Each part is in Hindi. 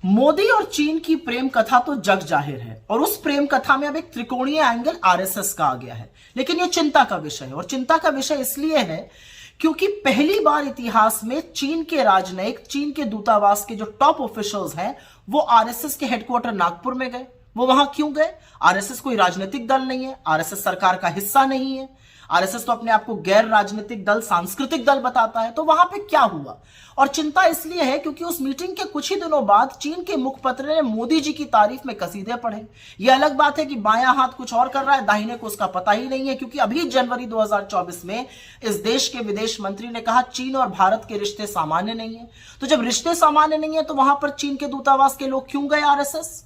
मोदी और चीन की प्रेम कथा तो जग जाहिर है और उस प्रेम कथा में अब एक त्रिकोणीय एंगल आरएसएस का आ गया है। लेकिन यह चिंता का विषय है और चिंता का विषय इसलिए है क्योंकि पहली बार इतिहास में चीन के राजनयिक, चीन के दूतावास के जो टॉप ऑफिशियल्स हैं वो आरएसएस के हेडक्वार्टर नागपुर में गए। वो वहां क्यों गए? आरएसएस कोई राजनीतिक दल नहीं है, आरएसएस सरकार का हिस्सा नहीं है, आरएसएस तो अपने आप को गैर राजनीतिक दल, सांस्कृतिक दल बताता है। तो वहां पे क्या हुआ? और चिंता इसलिए है क्योंकि उस मीटिंग के कुछ ही दिनों बाद चीन के मुखपत्र ने मोदी जी की तारीफ में कसीदे पढ़े। यह अलग बात है कि बायां हाथ कुछ और कर रहा है, दाहिने को उसका पता ही नहीं है, क्योंकि अभी जनवरी 2024 में इस देश के विदेश मंत्री ने कहा चीन और भारत के रिश्ते सामान्य नहीं है। तो जब रिश्ते सामान्य नहीं है तो वहां पर चीन के दूतावास के लोग क्यों गए आरएसएस?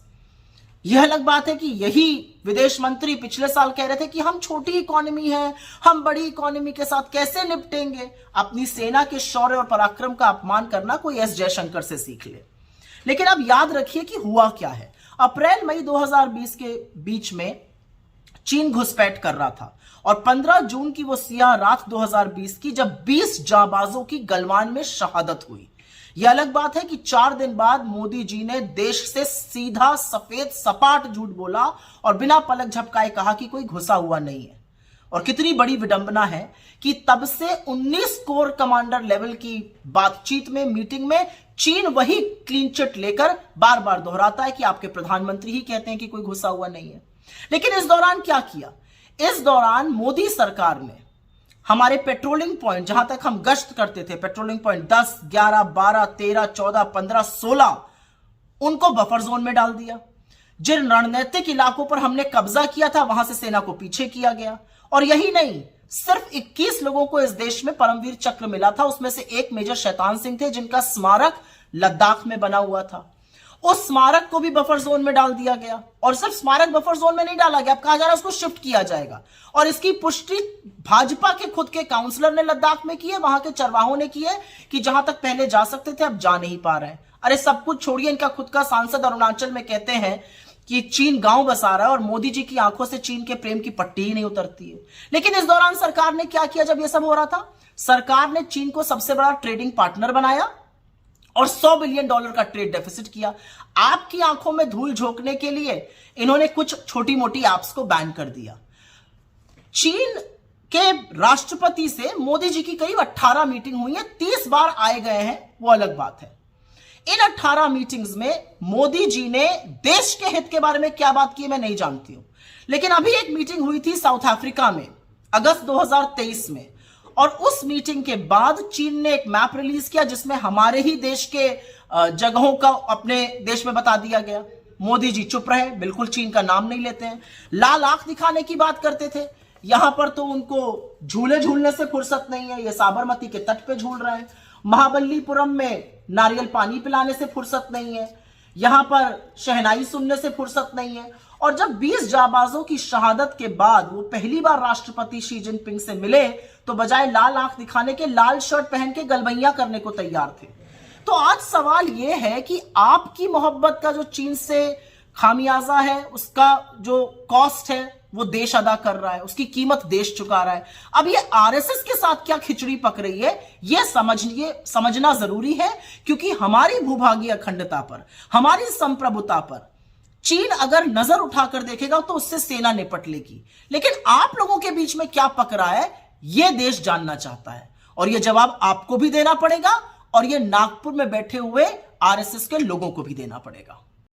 यह अलग बात है कि यही विदेश मंत्री पिछले साल कह रहे थे कि हम छोटी इकोनॉमी है, हम बड़ी इकोनॉमी के साथ कैसे निपटेंगे। अपनी सेना के शौर्य और पराक्रम का अपमान करना कोई एस जयशंकर से सीख ले। लेकिन अब याद रखिए कि हुआ क्या है। अप्रैल मई 2020 के बीच में चीन घुसपैठ कर रहा था और 15 जून की वो सियाह रात 2020 की जब 20 जांबाजों की गलवान में शहादत हुई। यह अलग बात है कि 4 दिन बाद मोदी जी ने देश से सीधा सफेद सपाट झूठ बोला और बिना पलक झपकाए कहा कि कोई घुसा हुआ नहीं है। और कितनी बड़ी विडंबना है कि तब से 19 कोर कमांडर लेवल की बातचीत में, मीटिंग में चीन वही क्लीन चिट लेकर बार बार दोहराता है कि आपके प्रधानमंत्री ही कहते हैं कि कोई घुसा हुआ नहीं है। लेकिन इस दौरान क्या किया? इस दौरान मोदी सरकार ने हमारे पेट्रोलिंग पॉइंट, जहां तक हम गश्त करते थे, पेट्रोलिंग पॉइंट 10, 11, 12, 13, 14, 15, 16, उनको बफर जोन में डाल दिया। जिन रणनीतिक इलाकों पर हमने कब्जा किया था वहां से सेना को पीछे किया गया। और यही नहीं, सिर्फ 21 लोगों को इस देश में परमवीर चक्र मिला था। उसमें से एक मेजर शैतान सिंह थे जिनका स्मारक लद्दाख में बना हुआ था। उस स्मारक को भी बफर जोन में डाल दिया गया। और सिर्फ स्मारक बफर जोन में नहीं डाला गया, अब कहा जा रहा है उसको शिफ्ट किया जाएगा। और इसकी पुष्टि भाजपा के खुद के काउंसलर ने लद्दाख में की है, वहां के चरवाहों ने की है कि जहां तक पहले जा सकते थे अब जा नहीं पा रहे हैं। अरे सब कुछ छोड़िए, इनका खुद का सांसद अरुणाचल में कहते हैं कि चीन गांव बसा रहा है और मोदी जी की आंखों से चीन के प्रेम की पट्टी ही नहीं उतरती है। लेकिन इस दौरान सरकार ने क्या किया? जब यह सब हो रहा था, सरकार ने चीन को सबसे बड़ा ट्रेडिंग पार्टनर बनाया और $100 बिलियन का ट्रेड डेफिसिट किया। आपकी आंखों में धूल झोंकने के लिए इन्होंने कुछ छोटी मोटी ऐप्स को बैन कर दिया। चीन के राष्ट्रपति से मोदी जी की करीब 18 मीटिंग हुई है, 30 बार आए गए हैं, वो अलग बात है। इन 18 मीटिंग्स में मोदी जी ने देश के हित के बारे में क्या बात की मैं नहीं जानती हूं। लेकिन अभी एक मीटिंग हुई थी साउथ अफ्रीका में अगस्त 2023 में, और उस मीटिंग के बाद चीन ने एक मैप रिलीज किया जिसमें हमारे ही देश के जगहों का अपने देश में बता दिया गया। मोदी जी चुप रहे, बिल्कुल चीन का नाम नहीं लेते हैं। लाल आंख दिखाने की बात करते थे, यहां पर तो उनको झूले झूलने से फुर्सत नहीं है, ये साबरमती के तट पे झूल रहे हैं। महाबलीपुरम में नारियल पानी पिलाने से फुर्सत नहीं है, यहां पर शहनाई सुनने से फुर्सत नहीं है। और जब 20 जाबाजों की शहादत के बाद वो पहली बार राष्ट्रपति शी जिनपिंग से मिले तो बजाय लाल आंख दिखाने के लाल शर्ट पहन के गलबैया करने को तैयार थे। तो आज सवाल यह है कि आपकी मोहब्बत का जो चीन से खामियाजा है, उसका जो कॉस्ट है वो देश अदा कर रहा है, उसकी कीमत देश चुका रहा है। अब ये आरएसएस के साथ क्या खिचड़ी पक रही है ये समझना जरूरी है, क्योंकि हमारी भूभागीय अखंडता पर, हमारी संप्रभुता पर चीन अगर नजर उठाकर देखेगा तो उससे सेना निपट लेगी। लेकिन आप लोगों के बीच में क्या पक रहा है यह देश जानना चाहता है, और यह जवाब आपको भी देना पड़ेगा और यह नागपुर में बैठे हुए आरएसएस के लोगों को भी देना पड़ेगा।